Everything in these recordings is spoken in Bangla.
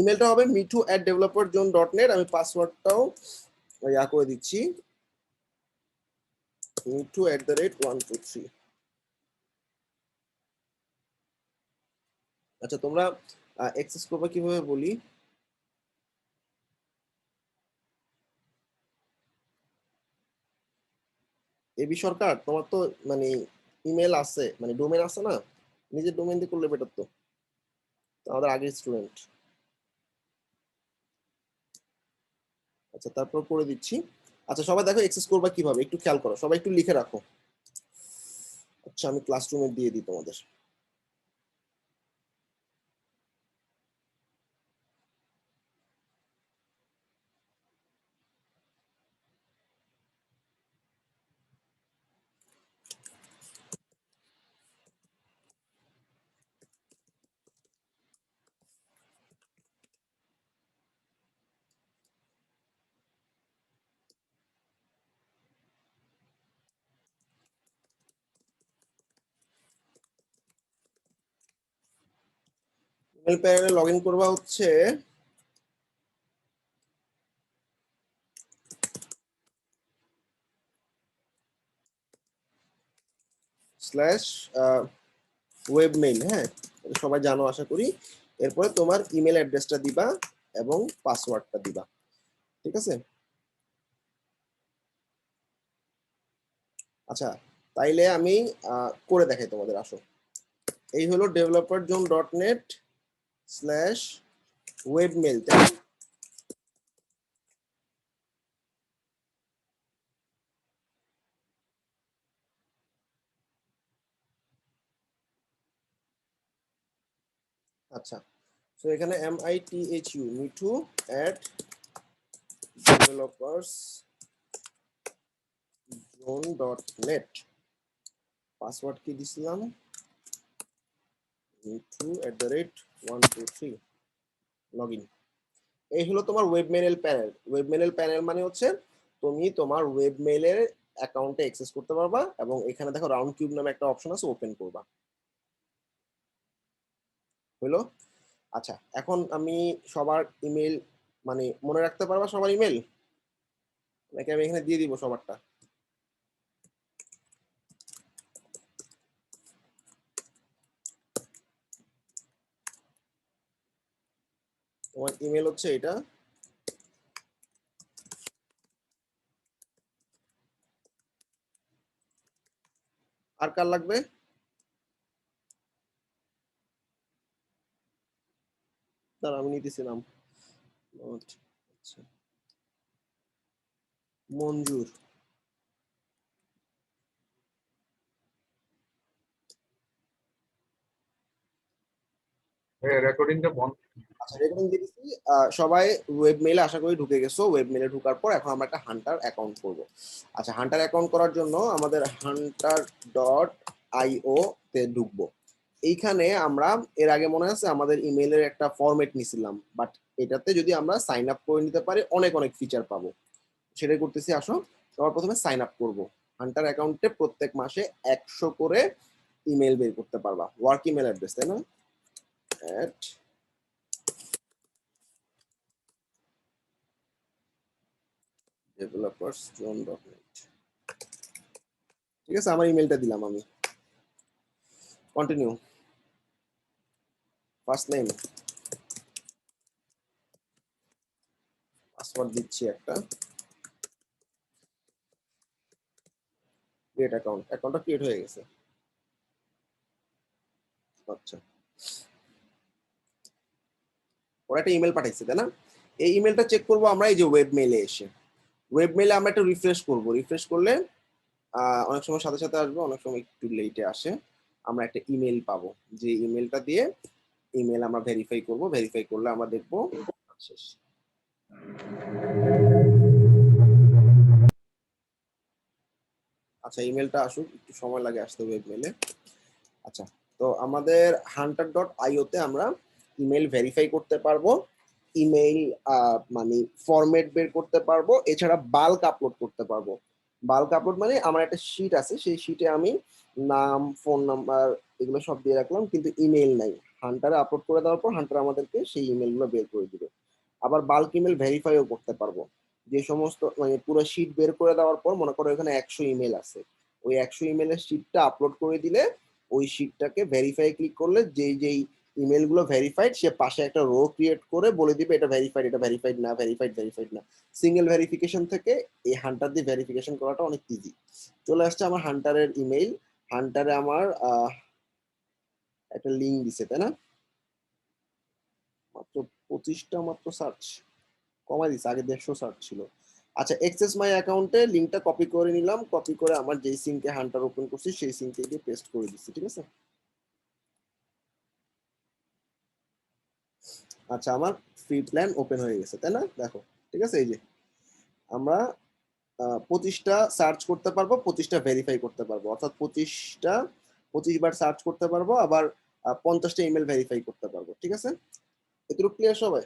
ইমেলটা হবে mitu@developerzone.net। আমি পাসওয়ার্ডটাও ইয়া করে দিচ্ছি, mitu@123। আচ্ছা, তোমরা অ্যাক্সেস করবে কিভাবে বলি। এবি সরকার, তোমার তো মানে ইমেল আছে, মানে ডোমেন আছে না, নিজের ডোমেন দিয়ে করলে বেটার তো, আমাদের আগের স্টুডেন্ট। আচ্ছা, তারপর করে দিচ্ছি। আচ্ছা, সবাই দেখো অ্যাক্সেস করবা কিভাবে, একটু খেয়াল করো, সবাই একটু লিখে রাখো। আচ্ছা, আমি ক্লাসরুমে দিয়ে দিই তোমাদের। ইমেল প্যানেলে লগ ইন করবা হচ্ছে স্ল্যাশ ওয়েবমেইল। হ্যাঁ, সবাই জানো আশা করি। এরপরে তোমার ইমেল অ্যাড্রেসটা দিবা এবং পাসওয়ার্ডটা দিবা, ঠিক আছে? আচ্ছা, তাইলে আমি করে দেখাই তোমাদের, আসো। এই হলো developerzone.net/webmail। আচ্ছা, তো এখানে mitu@developerzone.net। পাসওয়ার্ড কি দিছিলাম, mitu@123। লগইন। এই হলো তোমার ওয়েবমেইল প্যানেল। ওয়েবমেইল প্যানেল মানে হচ্ছে তুমি তোমার ওয়েবমেইলের অ্যাকাউন্টে অ্যাক্সেস করতে পারবা, এবং এখানে দেখো রাউন্ড কিউব নামে একটা অপশন আছে, ওপেন করবা। হলো। আচ্ছা, এখন আমি সবার ইমেল মানে মনে রাখতে পারবা সবার ইমেল, নাকি আমি এখানে দিয়ে দিব সবারটা? তোমার ইমেল হচ্ছে এটা। আর কার লাগবে? দাঁড়া, আমি নিতেছিলাম। আচ্ছা, মঞ্জুর। রেকর্ডিংটা বন্ধ। আচ্ছা, রেকর্ডিং দিয়েছি। সবাই ওয়েব মেইলে আশা করি ঢুকে গেছো। ওয়েব মেইলে ঢোকার পর এখন আমরা একটা হান্টার অ্যাকাউন্ট করব। আচ্ছা, হান্টার অ্যাকাউন্ট করার জন্য আমাদের hunter.io তে ঢুকবো। এইখানে আমরা এর আগে মনে আছে আমাদের ইমেইলের একটা ফরম্যাট নিছিলাম, বাট এটাতে যদি আমরা সাইন আপ করে নিতে পারি অনেক অনেক ফিচার পাবো। সেটাই করতেছি, আসো। সবার প্রথমে সাইন আপ করবো। হান্টার অ্যাকাউন্টে প্রত্যেক মাসে 100 করে ইমেল বের করতে পারবা, ওয়ার্ক ইমেল অ্যাড্রেস, তাই না? developerzone.net। ঠিক আছে, আমার ইমেলটা দিলাম আমি। কন্টিনিউ। ফার্স্ট নেম, পাসওয়ার্ড দিচ্ছি একটা। ক্রিয়েট অ্যাকাউন্ট, অ্যাকাউন্টটা ক্রিয়েট হয়ে গেছে। আচ্ছা, ওরা একটা ইমেল পাঠাইছে, তাই না? এই ইমেলটা চেক করবো আমরা এই যে ওয়েব মেইলে এসে। ওয়েব মেইলে আমরা একটা রিফ্রেশ করব। রিফ্রেশ করলে অনেক সময় সাথে সাথে আসবে, অনেক সময় একটু লেটে আসে। আমরা একটা ইমেল পাবো, যে ইমেলটা দিয়ে ইমেল আমরা ভেরিফাই করব। ভেরিফাই করলে আমরা দেখবো শেষ। আচ্ছা, ইমেলটা আসুক, একটু সময় লাগে আসতে ওয়েব মেইলে। আচ্ছা, তো আমাদের hunter.io তে আমরা ইমেল ভেরিফাই করতে পারবো, ইমেইল মানে ফরম্যাট বের করতে পারবো, এছাড়া বাল্ক আপলোড করতে পারবো। বাল্ক আপলোড মানে আমার একটা শিট আছে, সেই শিটে আমি নাম, ফোন নাম্বার এগুলো সব দিয়ে রাখলাম, কিন্তু ইমেইল নাই। হান্টারে আপলোড করে দেওয়ার পর হান্টার আমাদেরকে সেই ইমেলগুলো বের করে দিবে। আবার বাল্ক ইমেল ভেরিফাইও করতে পারবো, যে সমস্ত মানে পুরো শিট বের করে দেওয়ার পর মনে করো এখানে 100 ইমেল আছে, ওই 100 ইমেলের শিটটা আপলোড করে দিলে ওই শিটটাকে ভেরিফাই ক্লিক করলে যেই যেই ইমেল গুলো ভেরিফাইড সে পাশে একটা রো ক্রিয়েট করে বলে দিবে এটা ভেরিফাইড, এটা ভেরিফাইড না, ভেরিফাইড, ভেরিফাইড না। সিঙ্গেল ভেরিফিকেশন থেকে এই হান্টার দিয়ে ভেরিফিকেশন করাটা অনেক ইজি। চলে আসছে আমার হান্টারের ইমেইল। হান্টারে আমার একটা লিঙ্ক দিছে, তাই না? মাত্র 25টা মাত্র সার্চ কমাই দিছে, আগে 150 সার্চ ছিল। আচ্ছা, এক্সেস মাই অ্যাকাউন্টে লিঙ্কটা কপি করে নিলাম, কপি করে আমার যেই সিঙ্কে হান্টার ওপেন করছি সেই সিঙ্কে দিয়ে পেস্ট করে দিচ্ছি, ঠিক আছে? আচ্ছা, আমার ফ্রি প্ল্যান ওপেন হয়ে গেছে, তাই না? দেখো, ঠিক আছে, এই যে আমরা 25টা সার্চ করতে পারবো, 25টা ভেরিফাই করতে পারবো, অর্থাৎ 25 বার সার্চ করতে পারবো, আবার 50টা ইমেল ভেরিফাই করতে পারবো, ঠিক আছে? এটুকু ক্লিয়ার সবাই?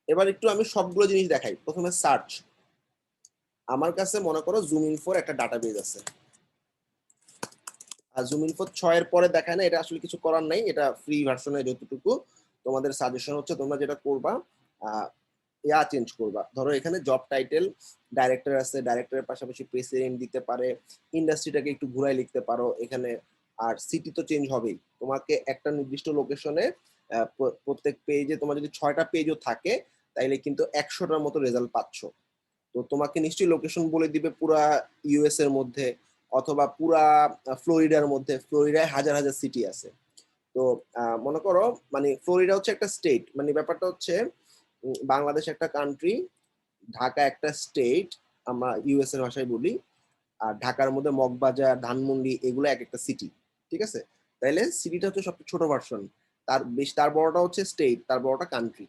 এবার একটু আমি সবগুলো জিনিস দেখাই। প্রথমে সার্চ, আমার কাছে মনে করো জুম ইনফোর একটা ডাটাবেজ আছে, আর জুম ইনফো 6 এর পরে দেখায় না, এটা আসলে কিছু করার নাই, এটা ফ্রি ভার্সনে যতটুকু। তোমাদের সাজেশন হচ্ছে তোমরা যেটা করবা ইয়া চেঞ্জ করবা। ধরো এখানে জব টাইটেল ডাইরেক্টর আছে, ডাইরেক্টরের পাশাপাশি প্রেসিডেন্ট দিতে পারে, ইন্ডাস্ট্রিটাকে একটু ঘুরাই লিখতে পারো এখানে। আর সিটি তো চেঞ্জ হবেই, তোমাকে একটা নির্দিষ্ট লোকেশনে প্রত্যেক পেজে তোমার যদি 6টা পেজও থাকে তাইলে কিন্তু 100টার মতো রেজাল্ট পাচ্ছ। তো তোমাকে নিশ্চয়ই লোকেশন বলে দিবে পুরা ইউএস এর মধ্যে অথবা পুরা ফ্লোরিডার মধ্যে। ফ্লোরিডায় হাজার হাজার সিটি আছে। তো মনে করো মানে ফ্লোরিডা হচ্ছে একটা স্টেট, মানে ব্যাপারটা হচ্ছে বাংলাদেশ একটা কান্ট্রি, ঢাকা একটা স্টেট, আমরা ইউএস এর ভাষায় বলি। আর ঢাকার মধ্যে মগবাজার, ধানমন্ডি এগুলো এক একটা সিটি, ঠিক আছে? তাইলে সিটিটা হচ্ছে সবচেয়ে ছোট ভার্সন, তার বড়টা হচ্ছে স্টেট, তার বড়টা কান্ট্রি।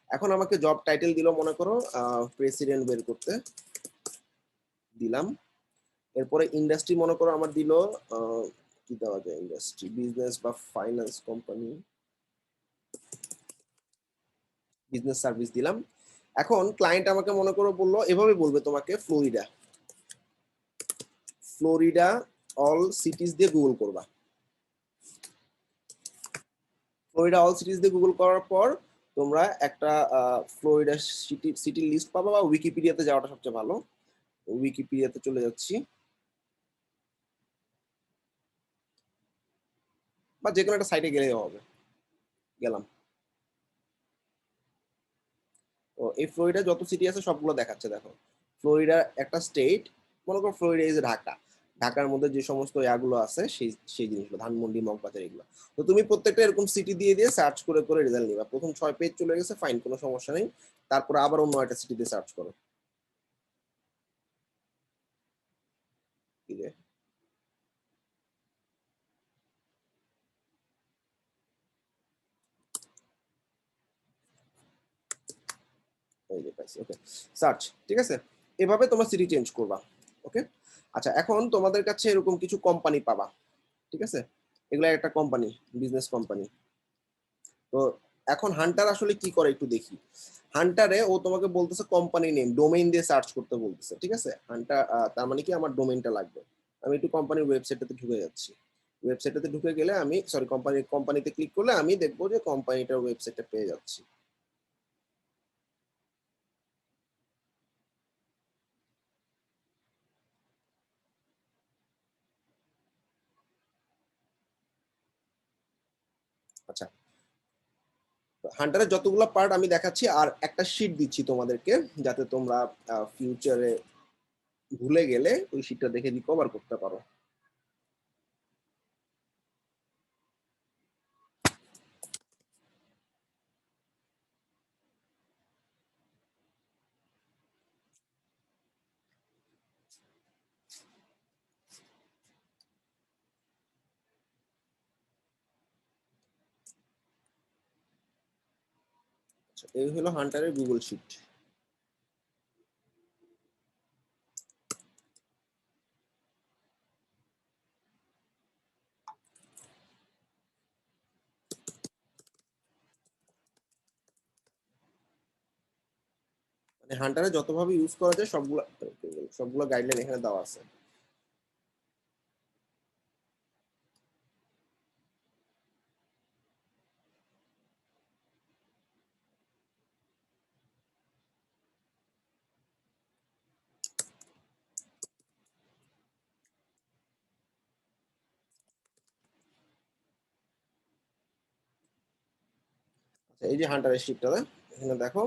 এখন আমাকে জব টাইটেল দিল মনে করো প্রেসিডেন্ট বের করতে দিলাম। এরপরে ইন্ডাস্ট্রি মনে করো আমার দিল কি দেওয়া যায়, ইন্ডাস্ট্রি বিজনেস বা ফাইন্যান্স কোম্পানি, বিজনেস সার্ভিস দিলাম। এখন ক্লায়েন্ট আমাকে মনে করো বললো, এভাবে বলবে তোমাকে ফ্লোরিডা, ফ্লোরিডা অল সিটিজ দিয়ে গুগল করবা। ফ্লোরিডা অল সিটিজ দিয়ে গুগল করার পর তোমরা একটা ফ্লোরিডা সিটির লিস্ট পাবা, বা উইকিপিডিয়াতে যাওয়াটা সবচেয়ে ভালো। উইকিপিডিয়াতে চলে যাচ্ছি, বা যে কোনো একটা সাইটে গেলেই হবে। গেলাম। তো এই ফ্লোরিডা যত সিটি আছে সবগুলো দেখাচ্ছে, দেখো ফ্লোরিডা একটা স্টেট, মনে করো ফ্লোরিডা ইজ ঢাকা, ঢাকার মধ্যে যে সমস্ত ইয়াগুলো আছে সেই সেই জিনিসগুলো, ধানমন্ডি, মগবাজার, এগুলো। তো তুমি প্রত্যেকটা এরকম সিটি দিয়ে দিয়ে সার্চ করে করে রেজাল্ট নিবা। প্রথম 6 পেজ চলে গেছে, ফাইন, কোনো সমস্যা নেই। তারপরে আবার অন্য একটা সিটি দিয়ে সার্চ করো। কি রে, এই যে পাইছি, ওকে। সার্চ, ঠিক আছে? এভাবে তোমরা সিটি চেঞ্জ করবা, ওকে। আচ্ছা, এখন তোমাদের কাছে এরকম কিছু কোম্পানি পাবা, ঠিক আছে? এগুলা একটা কোম্পানি, বিজনেস কোম্পানি। তো এখন হান্টার আসলে কি করে একটু দেখি। হান্টারে ও তোমাকে বলতেছে কোম্পানি নেম, ডোমেইন দিয়ে সার্চ করতে বলতেছে, ঠিক আছে? হান্টার তার মানে কি আমার ডোমেইনটা লাগবে। আমি একটু কোম্পানির ওয়েবসাইটটাতে ঢুকে যাচ্ছি। ওয়েবসাইটটাতে ঢুকে গেলে আমি সরি কোম্পানিতে ক্লিক করলে আমি দেখবো যে কোম্পানিটার ওয়েবসাইটটা পেয়ে যাচ্ছি। আচ্ছা, হান্টারের যতগুলো পার্ট আমি দেখাচ্ছি, আর একটা শিট দিচ্ছি তোমাদেরকে, যাতে তোমরা ফিউচারে ভুলে গেলে ওই শিটটা দেখে রিকভার করতে পারো। আচ্ছা, এই হলো হান্টারের গুগল শিট। মানে হান্টারে যতভাবে ইউজ করা যায় সবগুলো সবগুলো গাইডলাইন এখানে দেওয়া আছে। এই যে হান্টারের শিটটা, এখানে দেখো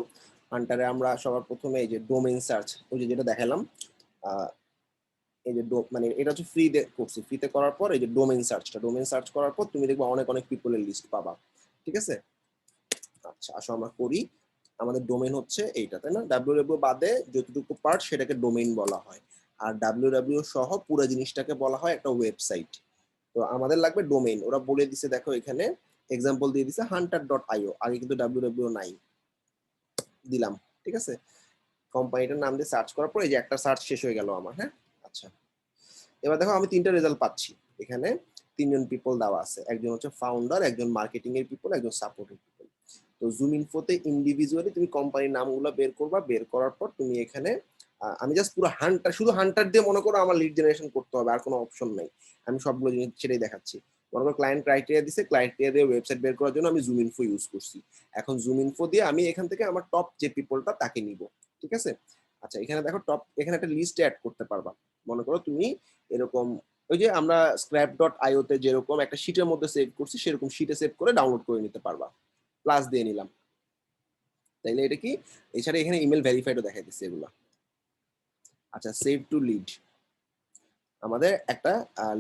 হান্টারে আমরা সবার প্রথমে এই যে ডোমেইন সার্চ, ওই যে যেটা দেখালাম, এই যে মানে এটা হচ্ছে ফ্রিতে করছি, ফ্রিতে করার পর এই যে ডোমেইন সার্চ করার পর তুমি দেখবে অনেক অনেক পিপলের লিস্ট পাবা, ঠিক আছে। আচ্ছা আসো আমরা করি। আমাদের ডোমেইন হচ্ছে এইটা, তাই না? ডাব্লিউডাব্লিউ বাদে যতটুকু পার্ট সেটাকে ডোমেইন বলা হয়, আর ডাব্লিউডাব্লিউ সহ পুরো জিনিসটাকে বলা হয় একটা ওয়েবসাইট। তো আমাদের লাগবে ডোমেইন, ওরা বলে দিছে দেখো এখানে এক্সাম্পল দিয়ে দিছে hunter.io, আগে কিন্তু ডাব্লিউডাব্লিউ নাই, দিলাম, ঠিক আছে। কোম্পানিটার নাম দিয়ে সার্চ করার পর এই যে একটা সার্চ শেষ হয়ে গেল আমার, হ্যাঁ। আচ্ছা এবার দেখো আমি 3টা রেজাল্ট পাচ্ছি, এখানে 3জন পিপল দেওয়া আছে, একজন হচ্ছে ফাউন্ডার, একজন মার্কেটিং এর পিপল, একজন সাপোর্টের পিপল। তো জুম ইনফোতে ইন্ডিভিজুয়ালি তুমি কোম্পানির নামগুলো বের করবা, বের করার পর তুমি এখানে আমি জাস্ট পুরো হান্টার, শুধু হান্টার দিয়ে মনে করো আমার লিড জেনারেশন করতে হবে, আর কোনো অপশন নাই, আমি সবগুলো জিনিস সেটাই দেখাচ্ছি। মনে করো ক্লায়েন্ট ক্রাইটেরিয়া দিছে, ক্রাইটেরিয়া দিয়ে ওয়েবসাইট বের করার জন্য আমি জুম ইনফো ইউজ করছি। এখন জুম ইনফো দিয়ে আমি এখান থেকে আমার টপ যে পিপলটা তাকে নিব, ঠিক আছে। আচ্ছা এখানে দেখো টপ, এখানে একটা লিস্ট অ্যাড করতে পারবা। মনে করো তুমি এরকম ওই যে আমরা scrap.io তে যেরকম একটা শিটের মধ্যে সেভ করছি সেরকম শিটে সেভ করে ডাউনলোড করে নিতে পারবা, প্লাস দিয়ে নিলাম। তাইলে এটা কি, এছাড়া এখানে ইমেল ভেরিফাইডও দেখাই দিচ্ছে এগুলো। আচ্ছা সেভ টু লিড, আমাদের একটা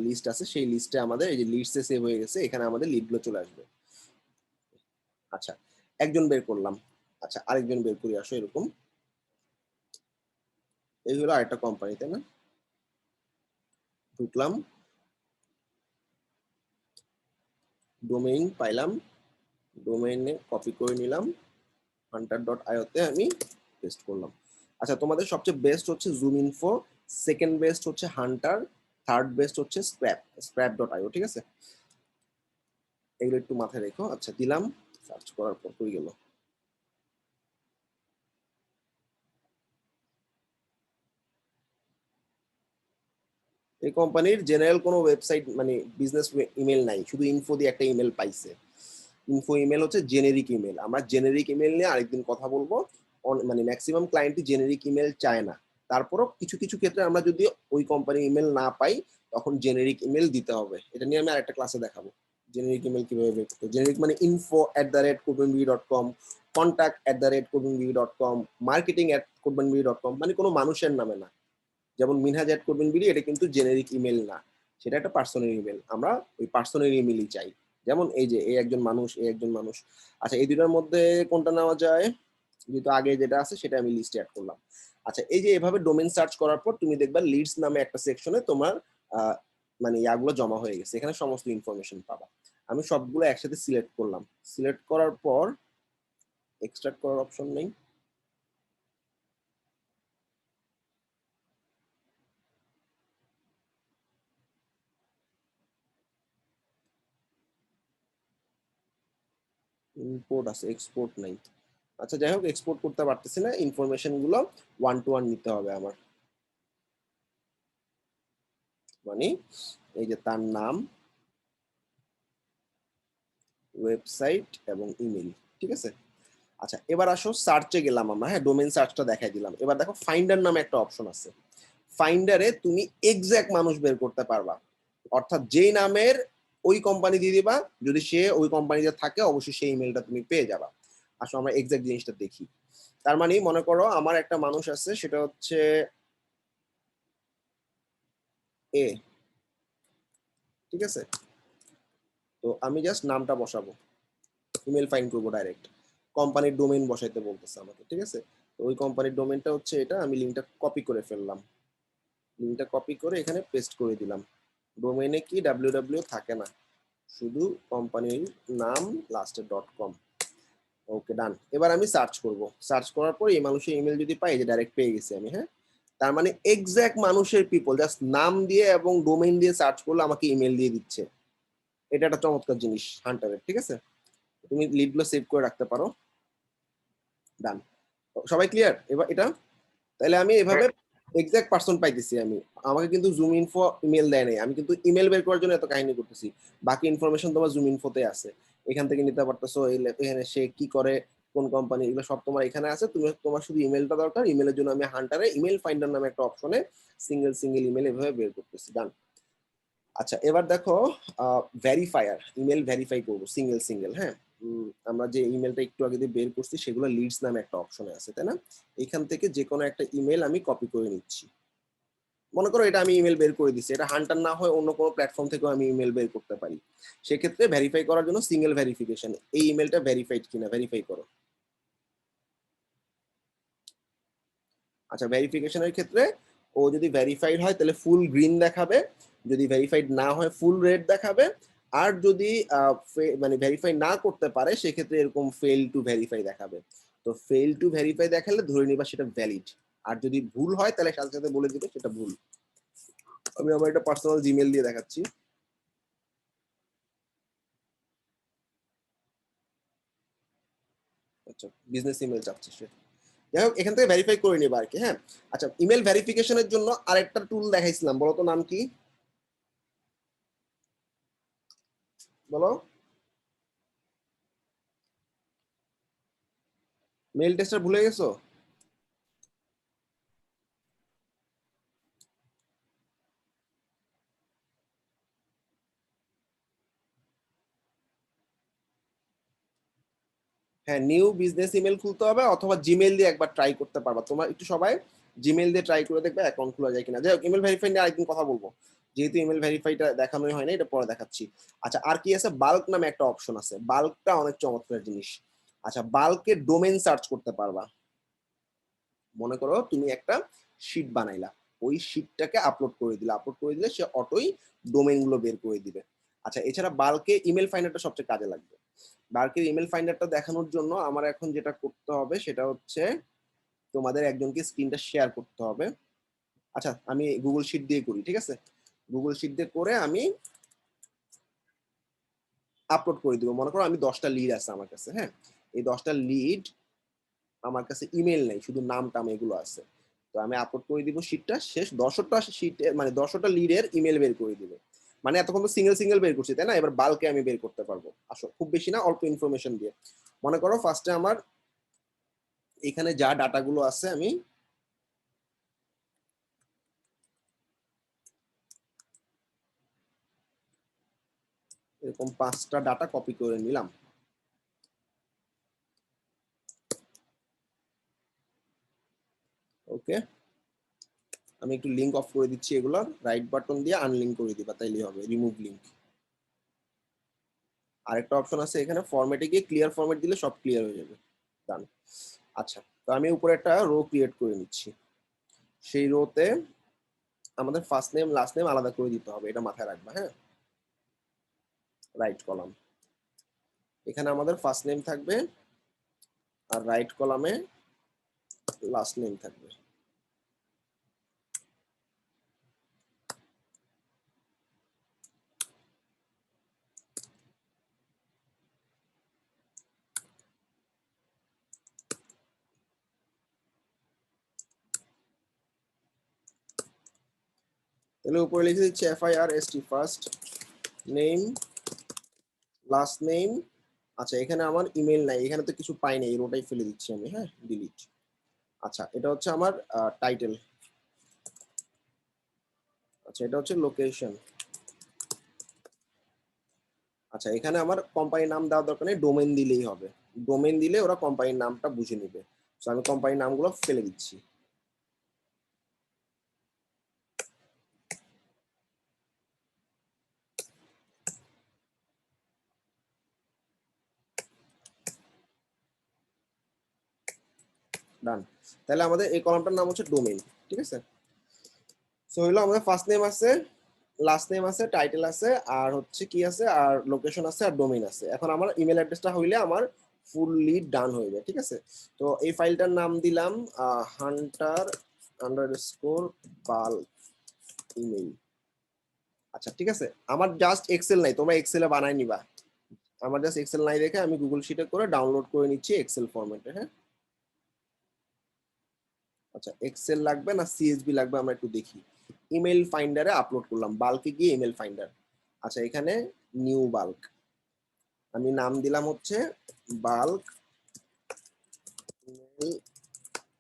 লিস্ট আছে, সেই লিস্টে আমাদের এই যে লিস্টে সেভ হয়ে গেছে, এখানে আমাদের লিডগুলো চলে আসবে। আচ্ছা একজন বের করলাম, আচ্ছা আরেকজন বের করি, আসো এরকম। এই হলো আরেকটা কোম্পানি, তাই না? ঢুকলাম, ডোমেইন পাইলাম, ডোমেইনে কপি করে নিলাম, hunter.io তে আমি পেস্ট করলাম। আচ্ছা তোমাদের সবচেয়ে বেস্ট হচ্ছে জুম ইনফো, সেকেন্ড বেস্ট হচ্ছে হান্টার, থার্ড বেস্ট হচ্ছে scrap.io, ঠিক আছে। এগুলো একটু মাথায় রেখো। আচ্ছা দিলাম, সার্চ করার পর হয়ে গেল। এই কোম্পানির জেনারেল কোনো ওয়েবসাইট মানে বিজনেস ইমেল নাই, শুধু ইনফো দিয়ে একটা ইমেল পাইছে। ইনফো ইমেল হচ্ছে জেনেরিক ইমেল, আমরা জেনেরিক ইমেল নিয়ে আরেকদিন কথা বলবো। মানে ম্যাক্সিমাম ক্লায়েন্টই জেনেরিক ইমেল চায় না, তারপরও কিছু কিছু ক্ষেত্রে আমরা যদি ওই কোম্পানির ইমেল না পাই তখন জেনেরিক ইমেল দিতে হবে, এটা নিয়ে আমি আরেকটা ক্লাসে দেখাবো জেনেরিক ইমেল কিভাবে বের করতে। জেনেরিক মানে info@codebanvie.com, contact@codebanvie.com, marketing@codebanvie.com, মানে কোনো মানুষের নামে না। যেমন minhaj@codebanvie, এটা কিন্তু জেনেরিক ইমেল না, সেটা একটা পার্সোনাল ইমেল, আমরা ওই পার্সোনাল ইমেলই চাই। যেমন এই যে এই একজন মানুষ, এই একজন মানুষ। আচ্ছা এই দুটার মধ্যে কোনটা নেওয়া যায়, যেহেতু আগে যেটা আছে সেটা আমি লিস্টে অ্যাড করলাম। আচ্ছা এই যে এভাবে ডোমেইন সার্চ করার পর তুমি দেখবা লিডস নামে একটা সেকশনে তোমার মানে ইয়াগুলো জমা হয়ে গেছে, এখানে সমস্ত ইনফরমেশন পাবা। আমি সবগুলো একসাথে সিলেক্ট করলাম, সিলেক্ট করার পর এক্সট্রাক্ট করার অপশন নেই, ইম্পোর্ট আছে, এক্সপোর্ট নাই। আচ্ছা যাই হোক, এক্সপোর্ট করতে পারতেছি না, ইনফরমেশন গুলো 1 to 1 নিতে হবে আমার। মানে এই যে তার নাম, ওয়েবসাইট এবং ইমেল, ঠিক আছে। আচ্ছা এবার আসো সার্চে গেলাম আমরা, হ্যাঁ ডোমেইন সার্চটা দেখাই দিলাম। এবার দেখো ফাইন্ডার নামে একটা অপশন আছে, ফাইন্ডারে তুমি এক্সাক্ট মানুষ বের করতে পারবা, অর্থাৎ যেই নামের ওই কোম্পানি দিয়ে দিবা, যদি সে ওই কোম্পানিতে থাকে অবশ্যই সেই ইমেলটা তুমি পেয়ে যাবা। আসো আমরা এক্সাক্ট জিনিসটা দেখি। তার মানে মনে করো আমার একটা মানুষ আছে, সেটা হচ্ছে এ, ঠিক আছে। তো আমি জাস্ট নামটা বসাবো, ইমেল ফাইন্ড করবো ডাইরেক্ট, কোম্পানির ডোমেইন বসাইতে বলতেছে আমাকে, ঠিক আছে। তো ওই কোম্পানির ডোমেইনটা হচ্ছে এটা, আমি লিঙ্কটা কপি করে ফেললাম, লিঙ্কটা কপি করে এখানে পেস্ট করে দিলাম। ডোমেইনে কি ডাব্লিউডাব্লিউ থাকে না, শুধু কোম্পানির নাম লাস্টে .com। ওকে ডান। এবার আমি সার্চ করব, সার্চ করার পর এই মানুষের ইমেল যদি পাই, যে ডাইরেক্ট পেয়ে গেছি আমি, হ্যাঁ। তার মানে এক্সাক্ট মানুষের পিপল, জাস্ট নাম দিয়ে এবং ডোমেইন দিয়ে সার্চ করলে আমাকে ইমেল দিয়ে দিচ্ছে। এটা একটা চমৎকার জিনিস হান্টারের, ঠিক আছে। তুমি লিডগুলো সেভ করে রাখতে পারো। ডান, সবাই ক্লিয়ার এবার এটা? তাহলে আমি এভাবে এক্সাক্ট পারসন পাইতেছি আমি। আমাকে কিন্তু জুম ইনফো ইমেল দেয় নাই, আমি কিন্তু ইমেল বের করার জন্য এত কাহিনী করতেছি। বাকি ইনফরমেশন তোমার জুম ইনফোতে আছে, এখান থেকে নিতে পারতেছো। এখানে সে কি করে, কোন কোম্পানি, এগুলো সব তোমার এখানে আছে। তুমি তোমার শুধু ইমেলটা দরকার, ইমেলের জন্য আমি হান্টারে ইমেল ফাইন্ডার নামে একটা অপশনে সিঙ্গেল সিঙ্গেল ইমেল এভাবে বের করতেছি। ডান। আচ্ছা এবার দেখো ভেরিফায়ার, ইমেল ভেরিফাই করবো সিঙ্গেল সিঙ্গেল, হ্যাঁ। আমরা যে ইমেলটা একটু আগে দিয়ে বের করছি সেগুলো লিডস নামে একটা অপশনে আছে, তাই না? এখান থেকে যে কোনো একটা ইমেল আমি কপি করে নিচ্ছি। মনে করো এটা আমি ইমেল বের করে দিচ্ছি, এটা হান্টার না হয় অন্য কোনো প্ল্যাটফর্ম থেকেও আমি ইমেল বের করতে পারি। সেক্ষেত্রে ভেরিফাই করার জন্য সিঙ্গেল ভেরিফিকেশন, এই ইমেলটা ভেরিফাইড কিনা ভেরিফাই করো। আচ্ছা, ভেরিফিকেশনের ক্ষেত্রে ও যদি ভেরিফাইড হয় তাহলে ফুল গ্রিন দেখাবে, যদি ভেরিফাইড না হয় ফুল রেড দেখাবে, আর যদি মানে ভেরিফাই না করতে পারে সেক্ষেত্রে এরকম ফেল টু ভেরিফাই দেখাবে। তো ফেল টু ভেরিফাই দেখালে ধরে নিবা সেটা ভ্যালিড, আর যদি ভুল হয় তাহলে সাথে সাথে বলে দিবে সেটা ভুল। আমি আমার একটা পার্সোনাল জিমেল দিয়ে দেখাচ্ছি। আচ্ছা, বিজনেস ইমেল চাচ্ছে সে, যাই হোক এখান থেকে ভেরিফাই করে নিবা আর কি। হ্যাঁ, আচ্ছা, ইমেল ভেরিফিকেশনের জন্য আরেকটা টুল দেখাইছিলাম, বলো তো নাম কি? বলো। মেল টেস্টার ভুলে গেছো? হ্যাঁ, নিউ বিজনেস ইমেল খুলতে হবে অথবা জিমেল দিয়ে একবার ট্রাই করতে পারবা। তোমরা একটু সবাই জিমেল দিয়ে ট্রাই করে দেখবে অ্যাকাউন্ট খোলা যায় কিনা। যাই হোক, ইমেল ভেরিফাই নিয়ে আরেকদিন কথা বলবো, যেহেতু ইমেল ভেরিফাইটা দেখানোই হয় না, এটা পরে দেখাচ্ছি। আচ্ছা, আর কি আছে? বাল্ক নামে একটা অপশন আছে, বাল্কটা অনেক চমৎকার জিনিস। আচ্ছা, বাল্কে ডোমেন সার্চ করতে পারবা। মনে করো তুমি একটা শিট বানাইলা, ওই শিটটাকে আপলোড করে দিলে সে অটোই ডোমেইন গুলো বের করে দিবে। আচ্ছা, এছাড়া বাল্কে ইমেল ফাইন্ডারটা সবচেয়ে কাজে লাগবে। বাল্কের ইমেল ফাইন্ডারটা দেখানোর জন্য আমার এখন যেটা করতে হবে সেটা হচ্ছে তোমাদের একজনকে স্ক্রিনটা শেয়ার করতে হবে। আচ্ছা, আমি গুগল শিট দিয়ে করি, ঠিক আছে? গুগল শিট দিয়ে করে আমি আপলোড করে দিব। মনে করো আমি 10টা লিড আছে আমার কাছে, হ্যাঁ, এই 10টা লিড আমার কাছে ইমেল নেই, শুধু নাম টাম এগুলো আছে। তো আমি আপলোড করে দিব শিটটা, শেষ 10টা শিটে মানে 10টা লিডের ইমেল বের করে দিবে। মানে এতক্ষণ তো সিঙ্গেল সিঙ্গেল বের করছি, তাই না? এবার বাল্কে আমি বের করতে পারবো। আসো, খুব বেশি না, অল্প ইনফরমেশন দিয়ে। মনে করো ফার্স্টে আমার এখানে যা ডাটাগুলো আছে আমি এরকম 5টা ডাটা কপি করে নিলাম। ওকে, আমি একটু লিঙ্ক অফ করে দিচ্ছি, এগুলোর রাইট বাটন দিয়ে আনলিঙ্ক করে দিবা, তাইলেই হবে, রিমুভ লিঙ্ক। আরেকটা অপশন আছে এখানে, ফরম্যাটে গিয়ে ক্লিয়ার ফরম্যাট দিলে সব ক্লিয়ার হয়ে যাবে। ডান। আচ্ছা, তো আমি উপরে একটা রো ক্রিয়েট করে নিচ্ছি। সেই রোতে আমাদের ফার্স্ট নেম লাস্ট নেম আলাদা করে দিতে হবে, এটা মাথায় রাখবা। হ্যাঁ, রাইট কলাম, এখানে আমাদের ফার্স্ট নেম থাকবে আর রাইট কলামে লাস্ট নেম থাকবে। তাহলে উপরে লিখে দিচ্ছি FIRST, first name last name. আচ্ছা, এখানে আমার ইমেল নাই, এখানে তো কিছু পাই নাই, এই রোটাই ফেলে দিচ্ছি আমি। হ্যাঁ, ডিলিট। আচ্ছা, এটা হচ্ছে আমার টাইটেল। আচ্ছা, এটা হচ্ছে লোকেশন। আচ্ছা, এখানে আমার কোম্পানির নাম দেওয়ার দরকার নেই, ডোমেন দিলেই হবে। ডোমেন দিলে ওরা কোম্পানির নামটা বুঝে নিবে। তো আমি কোম্পানির নামগুলো ফেলে দিচ্ছি। ডান। তাহলে আমাদের এই কলামটার নাম হচ্ছে ডোমেন, ঠিক আছে? সো হইলো আমাদের ফার্স্ট নেম আছে, লাস্ট নেম আছে, টাইটেল আছে, আর হচ্ছে কি আছে, আর লোকেশন আছে, আর ডোমেইন আছে। এখন আমার ইমেল অ্যাড্রেসটা হইলে আমার ফুললি ডান হয়ে যায়, ঠিক আছে? তো এই ফাইলটার নাম দিলাম hunter_bal ইমেইল। আচ্ছা, ঠিক আছে, আমার জাস্ট এক্সেল নাই, তোমরা এক্সেলে বানাই নিবা। আমার জাস্ট এক্সেল নাই দেখে আমি গুগল শিটে করে ডাউনলোড করে নিচ্ছি এক্সেল ফরম্যাটে। হ্যাঁ, আচ্ছা, এক্সেল লাগবে না সিএসভি লাগবে আমরা একটু দেখি। ইমেল ফাইন্ডারে আপলোড করলাম, বাল্কে গিয়ে ইমেল ফাইন্ডার। আচ্ছা, এখানে নিউ বাল্ক, আমি নাম দিলাম হচ্ছে bulk email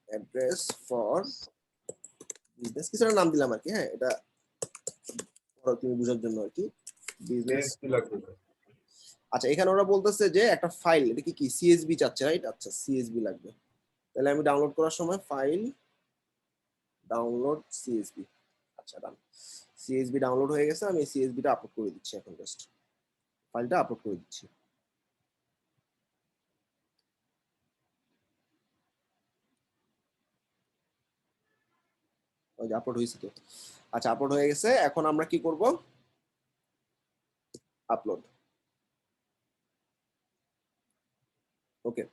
address for business, কিছু একটা নাম দিলাম আর কি। হ্যাঁ, এটা তুমি বোঝার জন্য আর কি, বিজনেস। আচ্ছা এখানে ওরা বলতেছে যে একটা ফাইল, এটা কি সিএসভি চাচ্ছে, রাইট? আচ্ছা সিএসভি লাগবে, তাহলে আমি ডাউনলোড করার সময় ফাইল ডাউনলোড সিএসভি। আচ্ছা ডান, সিএসভি ডাউনলোড হয়ে গেছে, আমি সিএসভিটা আপলোড করে দিচ্ছি এখন, জাস্ট ফাইলটা আপলোড করে দিচ্ছি। ওই যে আপলোড হয়েছে তো। আচ্ছা আপলোড হয়ে গেছে, এখন আমরা কি করব, আপলোড। ওকে,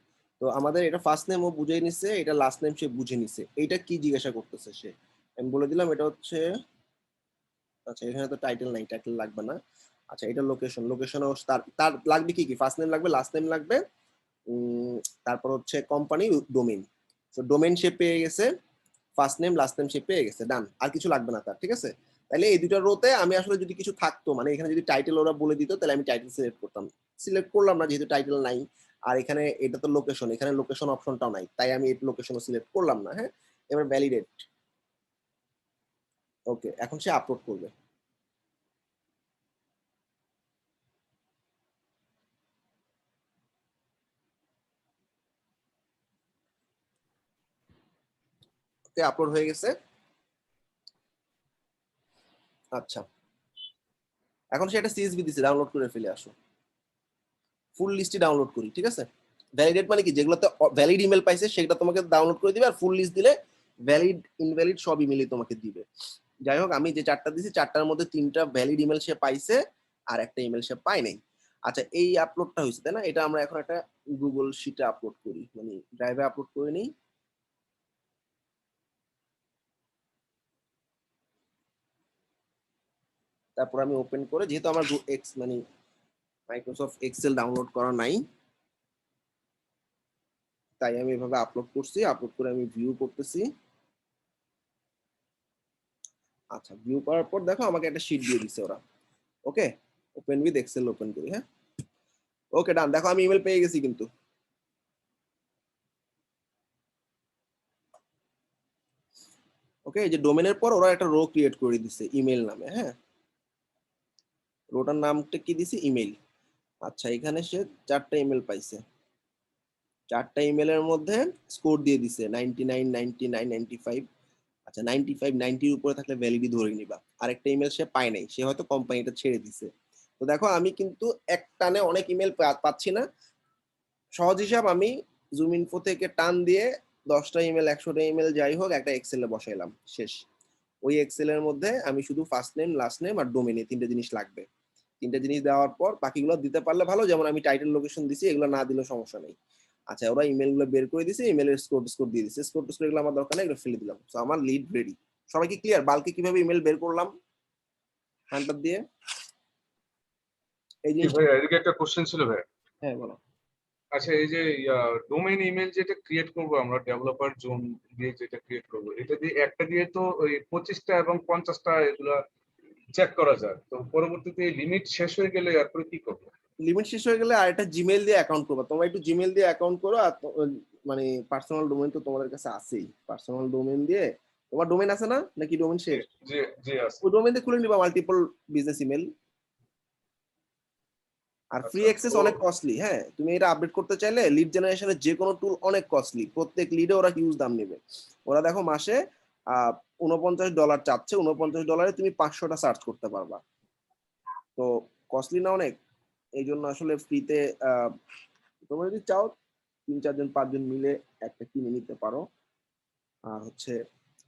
তো আমাদের এটা ফার্স্ট নেম ও বুঝে নিছে, এটা লাস্ট নেম সে বুঝে নিছে, এইটা কি জিজ্ঞাসা করতেছে সে, আমি বলে দিলাম এটা হচ্ছে, আচ্ছা এখানে তো টাইটেল নাই, টাইটেল লাগবে না। আচ্ছা এটা লোকেশন, লোকেশন তার তার লাগবে কি কি, ফার্স্ট নেম লাগবে, লাস্ট নেম লাগবে, তারপর হচ্ছে কোম্পানি, ডোমেইন। তো ডোমেইন সে পেয়ে গেছে, ফার্স্ট নেম লাস্ট নেম সে পেয়ে গেছে, ডান, আর কিছু লাগবে না তার, ঠিক আছে। তাহলে এই দুটো রোতে আমি আসলে যদি কিছু থাকতো, মানে এখানে যদি টাইটেল ওরা বলে দিত, তাহলে আমি টাইটেল সিলেক্ট করতাম, সিলেক্ট করলাম না যেহেতু টাইটেল নাই। আর এখানে এটা তো লোকেশন, এখানে লোকেশন অপশনটাও নাই, তাই আমি এই লোকেশনও সিলেক্ট করলাম না। হ্যাঁ, এবার ভ্যালিডেট। ওকে, এখন সে আপলোড করবে। ওকে, আপলোড হয়ে গেছে। আচ্ছা এখন সে একটা সিএসভি দিছে, ডাউনলোড করে ফেলে আসো, ফুল লিস্টটি ডাউনলোড করি, ঠিক আছে। ভ্যালিডেট মানে কি, যেগুলোতে ভ্যালিড ইমেল পাইছে সেটা তোমাকে ডাউনলোড করে দিবে, আর ফুল লিস্ট দিলে ভ্যালিড ইনভ্যালিড সব ইমেলই তোমাকে দিবে। যাই হোক, আমি যে চারটা দিছি চারটার মধ্যে তিনটা ভ্যালিড ইমেল সে পাইছে, আর একটা ইমেল সে পায় নাই। আচ্ছা এই আপলোডটা হয়েছে তাই না, এটা আমরা এখন একটা গুগল শিটে আপলোড করি, মানে ড্রাইভে আপলোড করে নিই। তারপর আমি ওপেন করে, যেহেতু আমার এক্স মানে মাইক্রোসফট এক্সেল ডাউনলোড করা নাই, তাই আমি এভাবে আপলোড করছি, আপলোড করে আমি ভিউ করতেছি। আচ্ছা ভিউ করার পর দেখো আমাকে একটা শিট দিয়ে দিছে ওরা। ওকে, ওপেন উইথ এক্সেল ওপেন করি, হ্যাঁ। ওকে ডান, দেখো আমি ইমেল পেয়ে গেছি কিন্তু। ওকে, এই যে ডোমেনের পর ওরা একটা রো ক্রিয়েট করে দিছে ইমেল নামে, হ্যাঁ। রোটার নামটা কি দিছে, ইমেল। আচ্ছা এখানে সে চারটা ইমেল পাইছে, চারটা ইমেলের মধ্যে স্কোর দিয়ে দিছে 99, 99, 95। আচ্ছা 95, 90-র উপরে থাকলে ভ্যালিডি ধরে নিবা। আরেকটা ইমেল সে পায় নাই, সে হয়তো কোম্পানিটা ছেড়ে দিছে। তো দেখো আমি কিন্তু এক টানে অনেক ইমেল পাচ্ছি না। সহজ হিসাব, আমি জুম ইনফো থেকে টান দিয়ে 10টা ইমেল, 100টা ইমেল যাই হোক একটা এক্সেলে বসাইলাম, শেষ। ওই এক্সেলের মধ্যে আমি শুধু ফার্স্ট নেম লাস্ট নেম আর ডোমেন, এই তিনটে জিনিস লাগবে। তিনটে জিনিস দেওয়ার পর বাকিগুলো দিতে পারলে ভালো, যেমন আমি টাইটেল লোকেশন দিছি, এগুলো না দিলেও সমস্যা নেই। আচ্ছা ওরা ইমেল গুলো বের করে দিছে, ইমেলের স্কোর স্কোর দিয়ে দিছে, স্কোর স্কোর এগুলো আমার দরকার নেই, এগুলো ফেলে দিলাম। তো আমার লিড রেডি। সবাই কি ক্লিয়ার বালকে কিভাবে ইমেল বের করলাম হ্যান্ডার দিয়ে, এই কি জিনিসটা? ভাই, এদিকে একটা কোশ্চেন ছিল ভাই। হ্যাঁ বলো। আচ্ছা এই যে ডোমেইন ইমেল যেটা ক্রিয়েট করব আমরা, ডেভেলপার জোন দিয়ে যেটা ক্রিয়েট করব, এটা দিয়ে একটা দিয়ে তো ওই 25টা এবং 50টা এগুলা চেক করা যায়, তো পরবর্তীতে লিমিট শেষ হয়ে গেলে এরপরে কি করবো? লিমিট শেষ হয়ে গেলে আরেকটা জিমেল দিয়ে অ্যাকাউন্ট করবা, তোমরা একটু জিমেল দিয়ে অ্যাকাউন্ট করো। আর মানে পার্সোনাল ডোমেইন তো তোমাদের কাছে আছেই, পার্সোনাল ডোমেইন দিয়ে, তোমার ডোমেইন আছে না নাকি ডোমেইন জি শেষ? জি জি আছে। ওই ডোমেইন দিয়ে খুলে নিবা মাল্টিপল বিজনেস ইমেল। আর ফ্রি আচ্ছা অ্যাক্সেস তো অনেক কস্টলি, হ্যাঁ, তুমি এটা আপডেট করতে চাইলে লিড জেনারেশনের যে কোনো টুল অনেক কস্টলি, প্রত্যেক লিডে ওরা হিউজ দাম নেবে। ওরা দেখো মাসে আহ $49 চাচ্ছে, $49 তুমি 500টা সার্চ করতে পারবা। তো কস্টলি না অনেক, এই জন্য আসলে ফ্রিতে তোমরা যদি চাও 3-4 জন 5 জন মিলে একটা কিনে নিতে পারো। আর হচ্ছে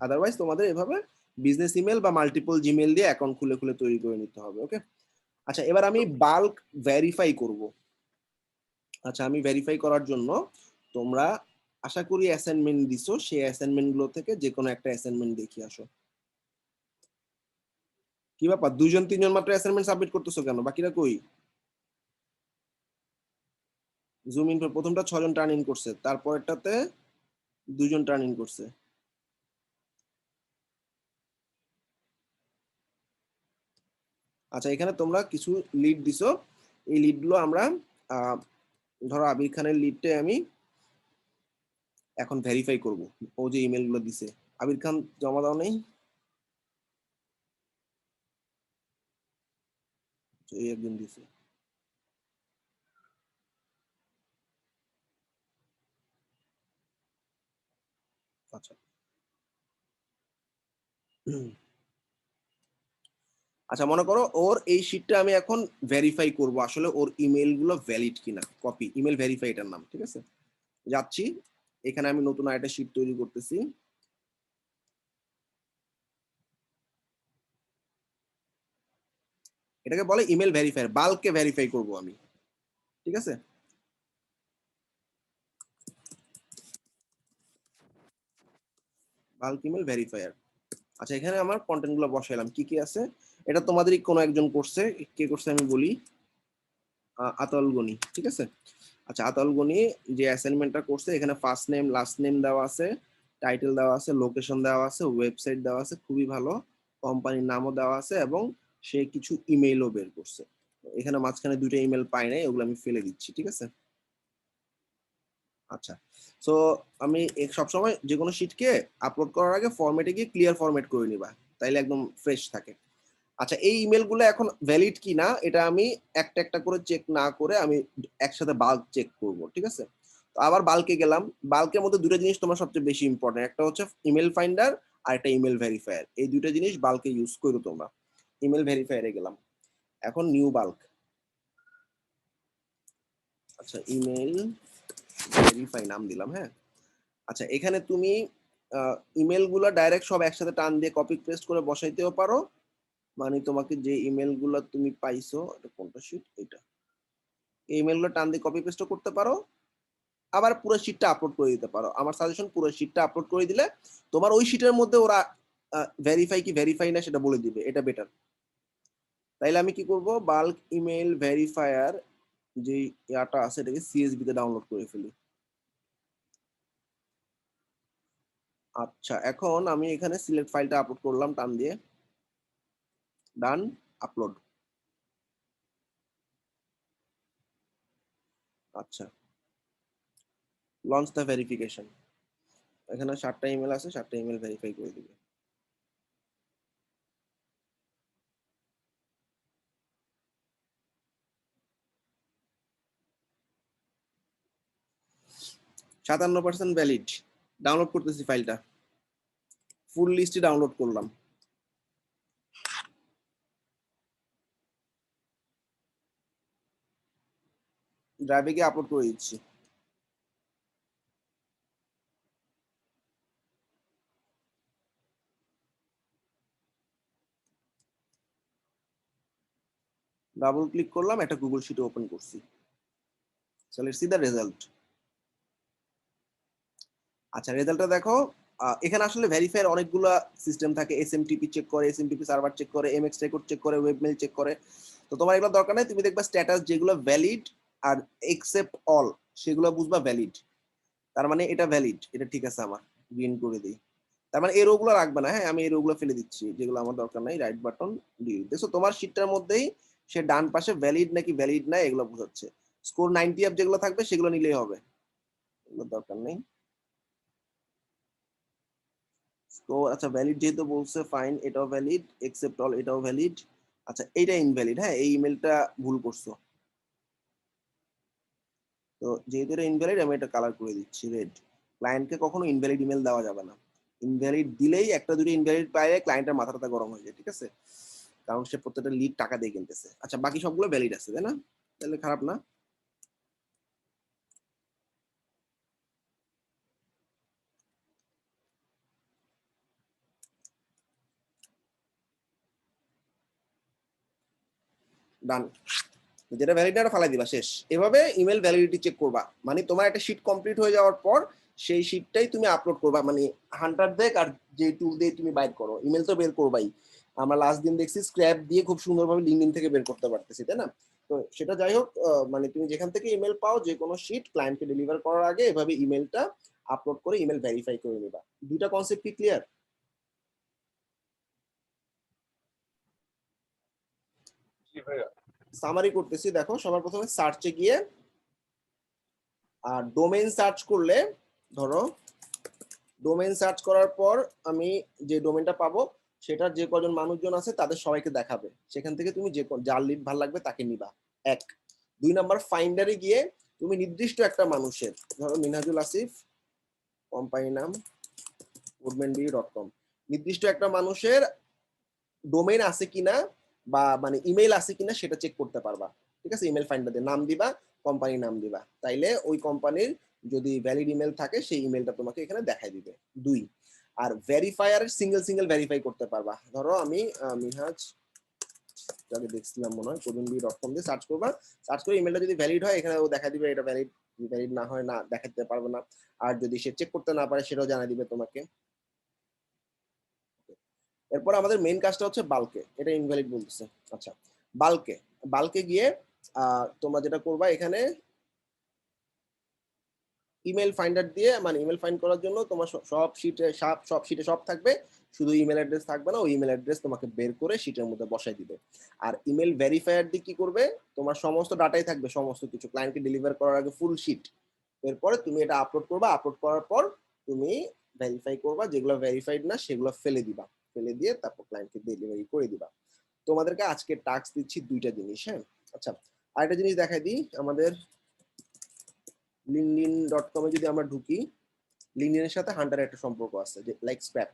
আদারওয়াইজ তোমাদের এভাবে বিজনেস ইমেল বা মাল্টিপল জিমেল দিয়ে অ্যাকাউন্ট খুলে খুলে তৈরি করে নিতে হবে। ওকে, আচ্ছা এবার আমি বাল্ক ভেরিফাই করব। আচ্ছা আমি ভেরিফাই করার জন্য, তোমরা আশা করি অ্যাসাইনমেন্ট দিছো, সেই অ্যাসাইনমেন্ট গুলো থেকে যে কোনো একটা অ্যাসাইনমেন্ট দেখিয়ে আসো। কি ব্যাপার, 2-3 জন মাত্র অ্যাসাইনমেন্ট সাবমিট করতেছো কেন, বাকিরা কই? জুম ইন প্রথমটা 6 জন টার্ন ইন করছে, তারপরেরটাতে 2 জন টার্ন ইন করছে। আচ্ছা এখানে তোমরা কিছু লিড দিছো, এই লিড গুলো আমরা ধরো আবির খানের লিডটে আমি এখন ভেরিফাই করব। ও যে ইমেল গুলো দিছে, আবির খান জমা দাও নেই, এই একজন দিছে। আচ্ছা আচ্ছা, মনে করো ওর এই শিটটা আমি এখন ভেরিফাই করব আসলে ওর ইমেল গুলো ভ্যালিড কিনা। কপি ইমেল ভেরিফাই এটার নাম, ঠিক আছে। যাচ্ছি, এখানে আমি নতুন আরেকটা শিট তৈরি করতেছি। এটাকে বলে ইমেল ভেরিফায়ার, বাল্ককে ভেরিফাই করব আমি, ঠিক আছে। Bulk email verifier. আচ্ছা, এখানে আমার কন্টেন্ট গুলো বসাইলাম, কি কি আছে। এটা তোমাদেরই কোনো একজন করছে, কে করছে আমি বলি, আতল গনি, ঠিক আছে। আচ্ছা, আতল গনি যে অ্যাসাইনমেন্টটা করছে, এখানে ফার্স্ট নেম লাস্ট নেম দেওয়া আছে, টাইটেল দেওয়া আছে, লোকেশন দেওয়া আছে, ওয়েবসাইট দেওয়া আছে, খুবই ভালো, কোম্পানির নামও দেওয়া আছে, এবং সে কিছু ইমেইলও বের করছে। এখানে মাঝখানে দুইটা ইমেল পাই নাই, ওগুলো আমি ফেলে দিচ্ছি, ঠিক আছে। আচ্ছা, সো আমি সবসময় যে কোনো শিটকে আপলোড করার আগে ফরম্যাটে গিয়ে ক্লিয়ার ফরম্যাট করে নিবা, তাইলে একদম ফ্রেশ থাকে। আচ্ছা, এই ইমেলগুলো এখন ভ্যালিড কিনা এটা আমি একটা একটা করে চেক না করে আমি একসাথে বাল্ক চেক করব, ঠিক আছে। তো আবার বাল্কে গেলাম। বাল্কের মধ্যে দুটো জিনিস তোমার সবচেয়ে বেশি ইম্পর্টেন্ট, একটা হচ্ছে ইমেল ফাইন্ডার আর একটা ইমেল ভেরিফায়ার। এই দুটো জিনিস বাল্কে ইউজ করো তোমরা। ইমেল ভেরিফায়ারে গেলাম, এখন নিউ বাল্ক। আচ্ছা, ইমেল ভেরিফাই নাম দিলাম, হ্যাঁ। আচ্ছা, এখানে তুমি ইমেল গুলো ডাইরেক্ট সব একসাথে টান দিয়ে কপি পেস্ট করে বসাইতেও পারো, মানে তোমাকে যে ইমেল গুলো তুমি পাইছো, এটা কোনটা শিট, এটা, এই ইমেল গুলো টান দিয়ে কপি পেস্ট করতে পারো, আবার পুরো শিটটা আপলোড করে দিতে পারো। আমার সাজেশন পুরো শিটটা আপলোড করে দিলে তোমার ওই শিটের মধ্যে ওরা ভেরিফাই কি ভেরিফাই না সেটা বলে দিবে, এটা বেটার। তাইলে আমি কি করব, বাল্ক ইমেল ভেরিফায়ার যে ইয়াটা আছে এটাকে সিএসভি তে ডাউনলোড করে ফেলি। আচ্ছা, এখন আমি এখানে সিলেক্ট ফাইলটা আপলোড করলাম টান দিয়ে, ডান, আপলোড। আচ্ছা, লঞ্চ দ্য ভেরিফিকেশন। এখানে 7টা ইমেল আছে, 7টা ইমেল ভেরিফাই করে দিবে। %57 ভ্যালিড। ডাউনলোড করতেছি ফাইলটা, ফুল লিস্টে ডাউনলোড করলাম। ড্রাইভে গিয়ে আপলোড করে দিচ্ছি। ডাবল ক্লিক করলাম, একটা গুগল শিট ওপেন করছি। So let's see the result. আচ্ছা, রেজাল্টটা দেখো। এখানে আসলে ভেরিফায়ার অনেকগুলো সিস্টেম থাকে, এসএমটিপি চেক করে, এসএমটিপি সার্ভার চেক করে, এমএক্স রেকর্ড চেক করে, ওয়েবমেল চেক করে। তো তোমার এগুলো দরকার নাই, তুমি দেখবা স্ট্যাটাস যেগুলো ভ্যালিড আর এক্সেপ্ট অল সেগুলো বুঝবা ভ্যালিড, তার মানে এটা ভ্যালিড, এটা ঠিক আছে, আমার গ্রিন করে দিই। তার মানে এই রোগুলো রাখবে না, হ্যাঁ, আমি এই রোগুলো ফেলে দিচ্ছি যেগুলো আমার দরকার নাই, রাইট বাটন ডিলিট। দেখো তোমার শিটটার মধ্যেই সে ডান পাশে ভ্যালিড নাকি ভ্যালিড না এগুলো বোঝাচ্ছে। স্কোর 90 আপ যেগুলো থাকবে সেগুলো নিলেই হবে, এগুলো দরকার নেই। তো আচ্ছা, ভ্যালিড যেহেতু বলছে, ফাইন, এটাও ভ্যালিড, এক্সেপ্ট অল এটাও ভ্যালিড। আচ্ছা, এইটা ইনভ্যালিড, হ্যাঁ, এই ইমেলটা ভুল করছো। তো যেহেতু এটা ইনভ্যালিড আমি এটা কালার করে দিচ্ছি রেড। ক্লায়েন্টকে কখনো ইনভ্যালিড ইমেল দেওয়া যাবে না, ইনভ্যালিড দিলেই একটা দুটো ইনভ্যালিড পাইলে ক্লায়েন্টের মাথাটা গরম হয়ে যায়, ঠিক আছে, কারণ সে প্রত্যেকটা লিড টাকা দিয়ে কিনতেছে। আচ্ছা, বাকি সবগুলো ভ্যালিড আছে, তাই না, তাহলে খারাপ না। ডান, যেটা ভ্যালিড না ফালাই দিবা, শেষ। এভাবে ইমেল ভ্যালিডিটি চেক করবা, মানে তোমার একটা শিট কমপ্লিট হয়ে যাওয়ার পর সেই শিটটাই তুমি আপলোড করবা, মানে হান্টার দেখ আর যে টুল দিয়ে তুমি বাইর করো, ইমেল তো বের করবাই। আমরা লাস্ট দিন দেখছি স্ক্র্যাপ দিয়ে খুব সুন্দরভাবে লিঙ্কডিন থেকে বের করতে পারতেছি, তাই না। তো সেটা যাই হোক, মানে তুমি যেখান থেকে ইমেল পাও যে কোনো শিট ক্লায়েন্টকে ডেলিভার করার আগে এভাবে ইমেলটা আপলোড করে ইমেল ভেরিফাই করে নিবা। দুইটা কনসেপ্ট কি ক্লিয়ার? জি ভাইয়া। সামারি করতেছি, দেখো সবার প্রথমে সার্চে গিয়ে আর ডোমেইন সার্চ করলে, ধরো ডোমেইন সার্চ করার পর আমি যে ডোমেইনটা পাবো সেটার যে কজন মানুষজন আছে তাদের সবাইকে দেখাবে, সেখান থেকে তুমি যে যার লিড ভালো লাগবে তাকে নিবা। এক, 2 নাম্বার, ফাইন্ডারে গিয়ে তুমি নির্দিষ্ট একটা মানুষের, ধরো মিনহাজুল আসিফ, কোম্পানি নাম, codemanbee.com নির্দিষ্ট একটা মানুষের ডোমেইন আছে কিনা বা মানে ইমেল আছে কিনা সেটা চেক করতে পারবা। ঠিক আছে, ইমেল ফাইন্ডার দিয়ে নাম দিবা, কোম্পানির নাম দিবা, তাইলে ওই কোম্পানির যদি ভ্যালিড ইমেল থাকে সেই ইমেলটা তোমাকে এখানে দেখাই দিবে। 2 আর ভেরিফায়ার সিঙ্গেল ভেরিফাই করতে পারবা। ধরো আমি মিনহাজ যাকে দেখছিলাম মনে হয় codemanbee.com দিয়ে সার্চ করবা, সার্চ করে ইমেলটা যদি ভ্যালিড হয় এখানে ও দেখা দিবে, এটা ভ্যালিড ভ্যালিড না হয় না দেখাতে পারবে না। আর যদি সে চেক করতে না পারে সেটাও জানাই দিবে তোমাকে। এরপর আমাদের মেইন কাজটা হচ্ছে বাল্কে, এটা ইনভ্যালিড বলতেছে। আচ্ছা, বাল্কে বাল্কে গিয়ে তোমরা যেটা করবা এখানে ইমেল ফাইন্ডার দিয়ে মানে ইমেল ফাইন্ড করার জন্য তোমার সব শিটে সব থাকবে, শুধু ইমেল অ্যাড্রেস থাকবে না, ওই ইমেল অ্যাড্রেস তোমাকে বের করে শিটের মধ্যে বসাই দিবে। আর ইমেল ভেরিফায়ার দিয়ে কি করবে, তোমার সমস্ত ডাটাই থাকবে, সমস্ত কিছু ক্লায়েন্টকে ডেলিভার করার আগে ফুল শিট। এরপরে তুমি এটা আপলোড করবা, আপলোড করার পর তুমি ভেরিফাই করবা, যেগুলো ভেরিফাইড না সেগুলো ফেলে দিবা, ফেলে দিয়ে তারপর ক্লায়েন্টকে ডেলিভারি করে দিবা। তোমাদেরকে আজকে টাস্ক দিচ্ছি 2টা জিনিস। হ্যাঁ, আচ্ছা, আরেকটা জিনিস দেখাই দিই। আমাদের linkedin.com এ যদি আমরা ঢুকি, লিঙ্কডইন এর সাথে হান্টারের একটা সম্পর্ক আছে, যে লাইক স্প্যাপ।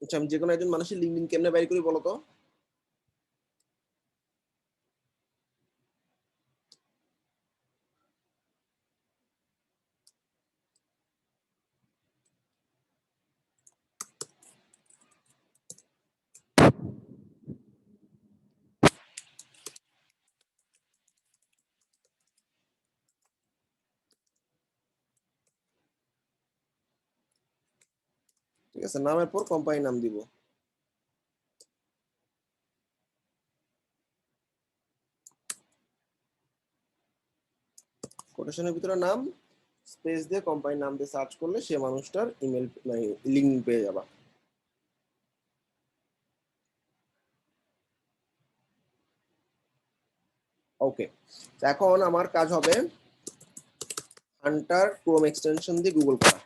আচ্ছা, আমি যে কোনো একজন মানুষের লিঙ্কডইন কেমনে বাইর করি বলো তো? ঠিক আছে, নামের পর কোম্পানি নাম দিব। কোটেশনের ভিতরে নাম স্পেস দিয়ে কোম্পানির নাম দিয়ে সার্চ করলে সে মানুষটার ইমেল মানে লিঙ্ক পেয়ে যাবা। ওকে, এখন আমার কাজ হবে হান্টার ক্রোম এক্সটেনশন দিয়ে গুগল করা।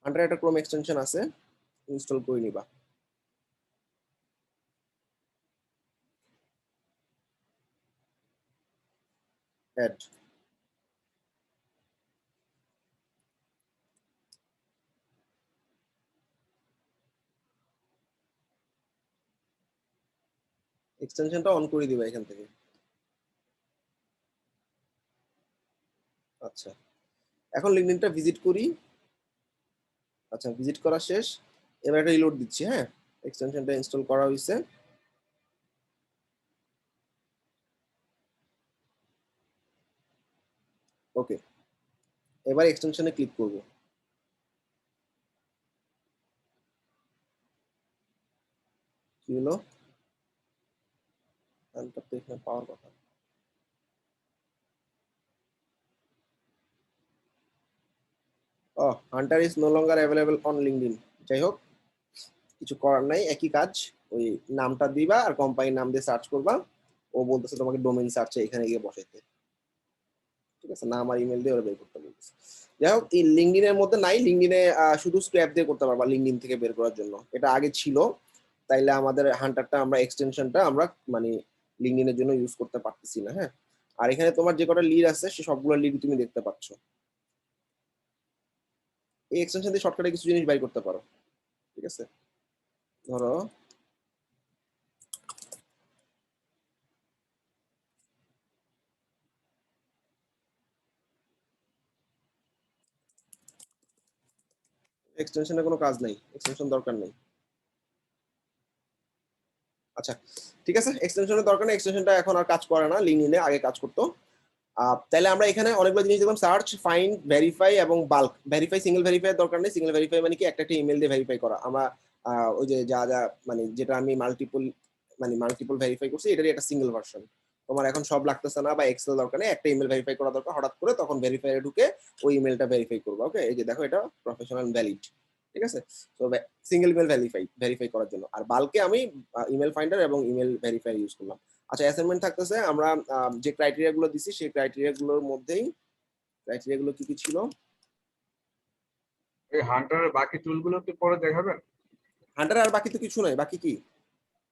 হান্টার একটা ক্রোম এক্সটেনশন আছে, ইনস্টল করে নিবা। অ্যাড এক্সটেনশনটা অন করে দিবা এখান থেকে। আচ্ছা, এখন লিঙ্কডইনটা ভিজিট করি। আচ্ছা, ভিজিট করা শেষ, এবার একটা রিলোড দিচ্ছি। হ্যাঁ, এক্সটেনশনটা ইনস্টল করা হয়েছে। ওকে, এবার এক্সটেনশনে ক্লিক করব। কি হলো, হান্টার তো এখানে পাওয়ার কথা। ও, Hunter is no longer available on LinkedIn. যাই হোক, কিছু করার নাই, একই কাজ। ওই নামটা দিবা আর কোম্পানির নাম দিয়ে সার্চ করবা। ও বলতেছে তোমাকে ডোমেইন সার্চে এখানে গিয়ে বসাইতে। ঠিক আছে, নাম আর ইমেল দিয়ে ওরা বের করতে বলতেছে। যাই হোক, এই লিঙ্কডইনের মধ্যে নাই, লিঙ্কডইনে শুধু স্ক্র্যাপ দিয়ে করতে পারবা লিঙ্কডইন থেকে বের করার জন্য। এটা আগে ছিল, তাইলে আমাদের হান্টারটা আমরা এক্সটেনশনটা আমরা মানে লিঙ্কডইনের জন্য ইউজ করতে পারতেছি না। হ্যাঁ, আর এখানে তোমার যে কটা লিড আছে সে সবগুলো লিড তুমি দেখতে পাচ্ছ। এই এক্সটেনশন দিয়ে শর্টকাটে কিছু জিনিস বাই করতে পারো। ঠিক আছে, ধরো এক্সটেনশনের কোনো কাজ নাই, এক্সটেনশন দরকার নেই। আচ্ছা, ঠিক আছে, এক্সটেনশনের দরকার নেই, এক্সটেনশনটা এখন আর কাজ করে না, লিঙ্কডইনে আগে কাজ করতো। তাহলে আমরা এখানে অনেকগুলো জিনিস দেখলাম, সার্চ, ফাইন্ড, ভেরিফাই এবং বাল্ক। ভেরিফাই সিঙ্গেল ভেরিফাই দরকার নেই, সিঙ্গেল ভেরিফাই মানে কি একটা ইমেল দিয়ে ভেরিফাই করা। আমরা ওই যে যা যা মানে যেটা আমি মাল্টিপল ভেরিফাই করছি এটারই একটা সিঙ্গেল ভার্সন। তোমার এখন সব লাগতেছে না বা এক্সেল দরকার নেই, একটা ইমেল ভেরিফাই করা দরকার হঠাৎ করে, তখন ভেরিফাইয়ে ঢুকে ওই ইমেলটা ভেরিফাই করবো। ওকে, এই যে দেখো এটা প্রফেশনাল ভ্যালিড। ঠিক আছে, তো সিঙ্গেল ইমেল ভেরিফাই করার জন্য। আর বাল্কে আমি ইমেল ফাইন্ডার এবং ইমেল ভেরিফাই ইউজ করলাম। আচ্ছা, অ্যাসাইনমেন্ট থাকতেছে, আমরা যে ক্রাইটেরিয়া গুলো দিছি সেই ক্রাইটেরিয়া গুলোর মধ্যেই, ক্রাইটেরিয়া গুলো কি কি ছিল? এই হান্টারের বাকি টুলগুলো কি পরে দেখাবেন? হান্টার আর বাকি তো কিছু নাই, বাকি কি?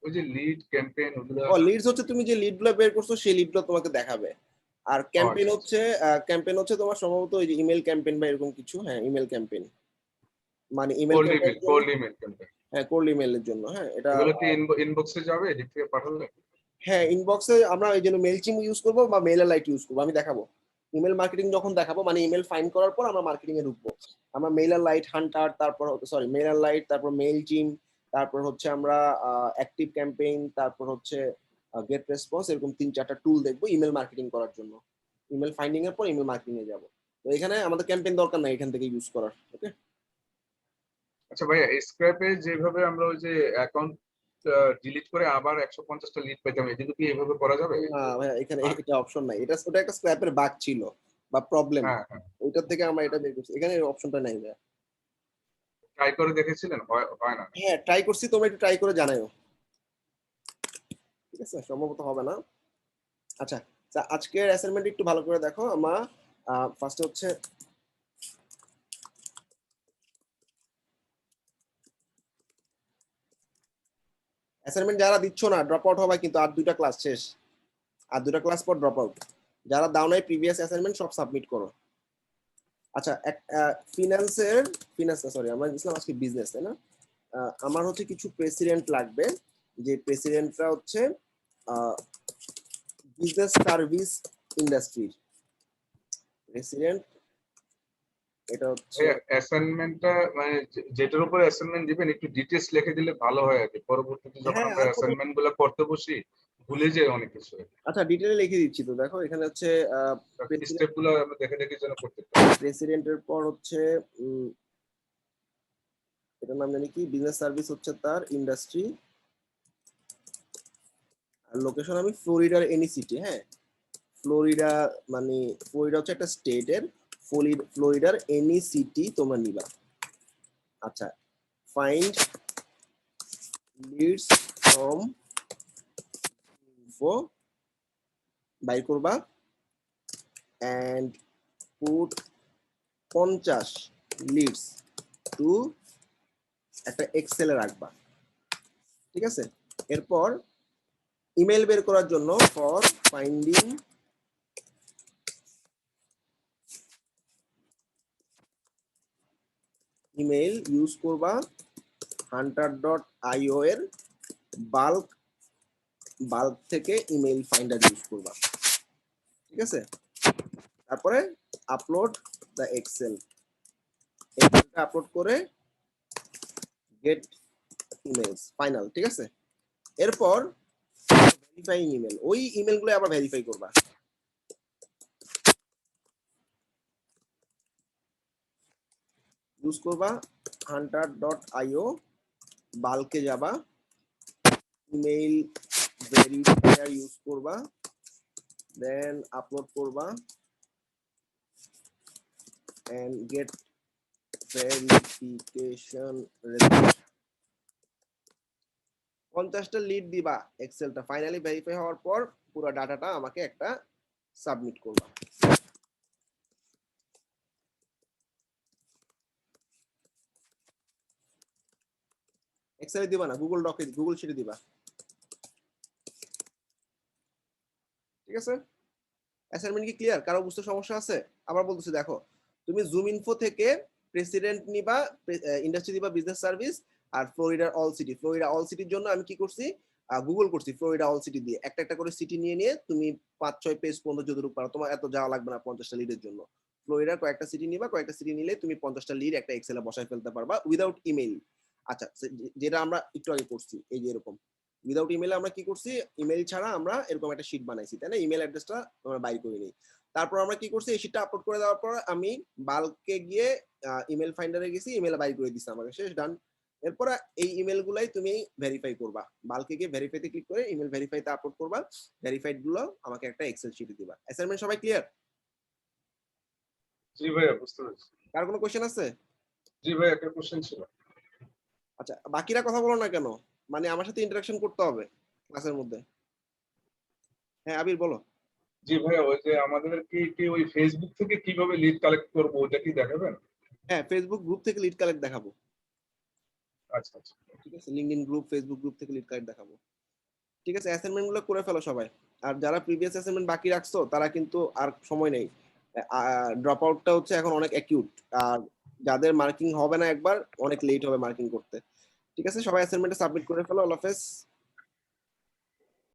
ওই যে লিড ক্যাম্পেইন ওগুলো। লিডস হচ্ছে তুমি যে লিডগুলো বের করছো সেই লিডগুলো তোমাকে দেখাবে। আর ক্যাম্পেইন আচ্ছা, হচ্ছে তোমার সম্ভবত ওই যে ইমেল ক্যাম্পেইন বা এরকম কিছু। হ্যাঁ, ইমেল ক্যাম্পেইন মানে ইমেল ক্যাম্পেইনের জন্য। Cold email campaign. হ্যাঁ, কোল্ড ইমেলের জন্য। হ্যাঁ, এটা এগুলো কি ইনবক্সে যাবে এদিক থেকে পাঠালে? হ্যাঁ, ইনবক্সে আমরা এই জন্য মেইলচিম ইউজ করবো বা মেইলার লাইট ইউজ করবো, আমি দেখাবো। ইমেল মার্কেটিং যখন দেখাবো মানে ইমেল ফাইন্ড করার পর আমরা মার্কেটিং এ ঢুকবো। আমরা মেইলার লাইট, হান্টার, তারপর মেইলার লাইট, তারপর মেইলচিম, তারপর হচ্ছে আমরা অ্যাক্টিভ ক্যাম্পেইন, তারপর হচ্ছে গেট রেসপন্স, এরকম 3-4টা টুল দেখবো ইমেল মার্কেটিং করার জন্য। ইমেল ফাইন্ডিং এর পর ইমেল মার্কেটিং এ যাবো। তো এখানে আমাদের ক্যাম্পেইন দরকার নাই এখান থেকে ইউজ করার। ওকে। আচ্ছা ভাইয়া, স্ক্র্যাপে যেভাবে আমরা ওই যে অ্যাকাউন্ট ডিলিট করে আবার 150টা লিড পেতাম, এদিকে কি এভাবে করা যাবে? না ভাইয়া, এখানে এটা অপশন নাই। ওটা একটা স্ক্র্যাপের বাগ ছিল বা প্রবলেম, হ্যাঁ, হ্যাঁ, ওইটার থেকে আমরা এটা বের করছি। এখানে অপশনটা নাই ভাইয়া। ট্রাই করে দেখেছিলেন? হয় না? হ্যাঁ, ট্রাই করছি, তোমরা একটু ট্রাই করে জানাও। ঠিক আছে, সম্ভবত হবে না। আচ্ছা, আজকের অ্যাসাইনমেন্ট একটু ভালো করে দেখো। আমরা ফার্স্টে হচ্ছে অ্যাসাইনমেন্ট যারা দিচ্ছ না ড্রপ আউট হবে কিন্তু, আর 2টা ক্লাস শেষ, আর 2টা ক্লাস পর ড্রপ আউট। যারা দাও নাই প্রিভিয়াস অ্যাসাইনমেন্ট সব সাবমিট করো। আচ্ছা, আমরা দিছিলাম আজকে বিজনেস, তাই না? আমার হচ্ছে কিছু প্রেসিডেন্ট লাগবে, যে প্রেসিডেন্টরা হচ্ছে বিজনেস সার্ভিস ইন্ডাস্ট্রির প্রেসিডেন্ট। এটা হচ্ছে অ্যাসাইনমেন্টটা মানে যেটার উপর অ্যাসাইনমেন্ট দিবেন একটু ডিটেইলস লিখে দিলে ভালো হয় আর কি। পরবর্তীতে যখন হ্যাঁ, আমরা আর অ্যাসাইনমেন্ট গুলো করতে বসি ভুলে যাই অনেক কিছু। আচ্ছা ডিটেইলে লিখে দিচ্ছি। তো দেখো এখানে হচ্ছে স্টেপ গুলো আমরা দেখে দেখে যেন করতে পারি। প্রেসিডেন্টের পর হচ্ছে এটার নাম জানি কি, বিজনেস সার্ভিস হচ্ছে তার ইন্ডাস্ট্রি, আর লোকেশন আমি ফ্লোরিডার এনি সিটি। হ্যাঁ, ফ্লোরিডা মানে ফ্লোরিডা হচ্ছে একটা স্টেটের, ফ্লোরিডার এনি সিটি তোমরা নিবা। আচ্ছা, find leads from info, by করবা এন্ড পুট 50 লিডস টু একটা এক্সেলে রাখবা। ঠিক আছে, এরপর ইমেল বের করার জন্য ফর ফাইন্ডিং ইমেল ইউজ করবা hunter.io এর বাল্ক থেকে ইমেল ফাইন্ডার ইউজ করবা। ঠিক আছে, তারপরে আপলোড দ্য এক্সেলটা আপলোড করে গেট ইমেলস ফাইনাল। ঠিক আছে, এরপর ভেরিফাইং ইমেল, ওই ইমেলগুলো আবার ভেরিফাই করবা। ইউজ করবা hunter.io, বাল্কে যাবা, ইমেল ভেরিফায়ার ইউজ করবা, দেন আপলোড করবা and get verification result। 50টা লিড দিবা, এক্সেলটা ফাইনালি ভেরিফাই হওয়ার পর পুরো ডাটাটা আমাকে একটা সাবমিট করবা। এক্সেলে দিবা না, গুগল ডকে, গুগল শিটে দিবা। ঠিক আছে, অ্যাসাইনমেন্ট কি ক্লিয়ার? কারো বুঝতে সমস্যা আছে? আবার বলতেছি, দেখো তুমি জুম ইনফো থেকে প্রেসিডেন্ট নিবা, ইন্ডাস্ট্রি দিবা বিজনেস সার্ভিস, আর ফ্লোরিডার অল সিটি। ফ্লোরিডা অল সিটির জন্য আমি কি করছি, গুগল করছি ফ্লোরিডা অল সিটি দিয়ে, একটা একটা করে সিটি নিয়ে নিয়ে তুমি 5-6 পেজ পর্যন্ত যতটুকু পারো, তোমার এত যাওয়া লাগবে না 50টা লিডের জন্য। ফ্লোরিডার কয়েকটা সিটি নিবা, কয়েকটা সিটি নিলে তুমি 50টা লিড একটা এক্সেলে বসায় ফেলতে পারবা উইদাউট ইমেইল। আচ্ছা, যেটা আমরা একটু আগে করছি এই যে এরকম উইদাউট ইমেলে আমরা কি করছি, ইমেল ছাড়া আমরা এরকম একটা শিট বানাইছি, তাই না? ইমেল অ্যাড্রেসটা আমরা বাই করে নিই। তারপর আমরা কি করছি, এই শিটটা আপলোড করে দেওয়ার পর আমি বাল্কে গিয়ে ইমেল ফাইন্ডারে গেছি, ইমেল বাই করে দিছি আমাকে, শেষ, ডান। এরপর এই ইমেল গুলাই তুমি ভেরিফাই করবা, বাল্কে গিয়ে ভেরিফাইতে ক্লিক করে ইমেল ভেরিফাইতে আপলোড করবা, ভেরিফাইড গুলো আমাকে একটা এক্সেল শিটে দিবা। অ্যাসাইনমেন্ট সবাই ক্লিয়ার? জি ভাইয়া, বুঝতে পেরেছি। কার কোনো কোশ্চেন আছে? জি ভাই, একটা কোশ্চেন ছিল। আচ্ছা, বাকিরা কথা বলো না কেন? মানে আমার সাথে ইন্টারাকশন করতে হবে ক্লাসের মধ্যে। হ্যাঁ আবির বলো। জি ভাইয়া, ওই যে আমাদের কি ওই ফেসবুক থেকে কিভাবে লিড কালেক্ট করবো ওটা কি দেখাবেন? হ্যাঁ, ফেসবুক গ্রুপ থেকে লিড কালেক্ট দেখাবো। আচ্ছা, আচ্ছা। ঠিক আছে, লিঙ্কডইন গ্রুপ, ফেসবুক গ্রুপ থেকে লিড কালেক্ট দেখাবো। ঠিক আছে, অ্যাসাইনমেন্ট গুলো করে ফেলো সবাই। আর যারা প্রিভিয়াস অ্যাসাইনমেন্ট বাকি রাখছো তারা কিন্তু আর সময় নেই। ড্রপ আউটটা হচ্ছে এখন অনেক অ্যাকিউট। আর যাদের মার্কিং হবে না একবার, অনেক লেট হবে মার্কিং করতে। ঠিক আছে, সবাই অ্যাসাইনমেন্টটা সাবমিট করে ফেলো। আল্লাহ হাফেজ।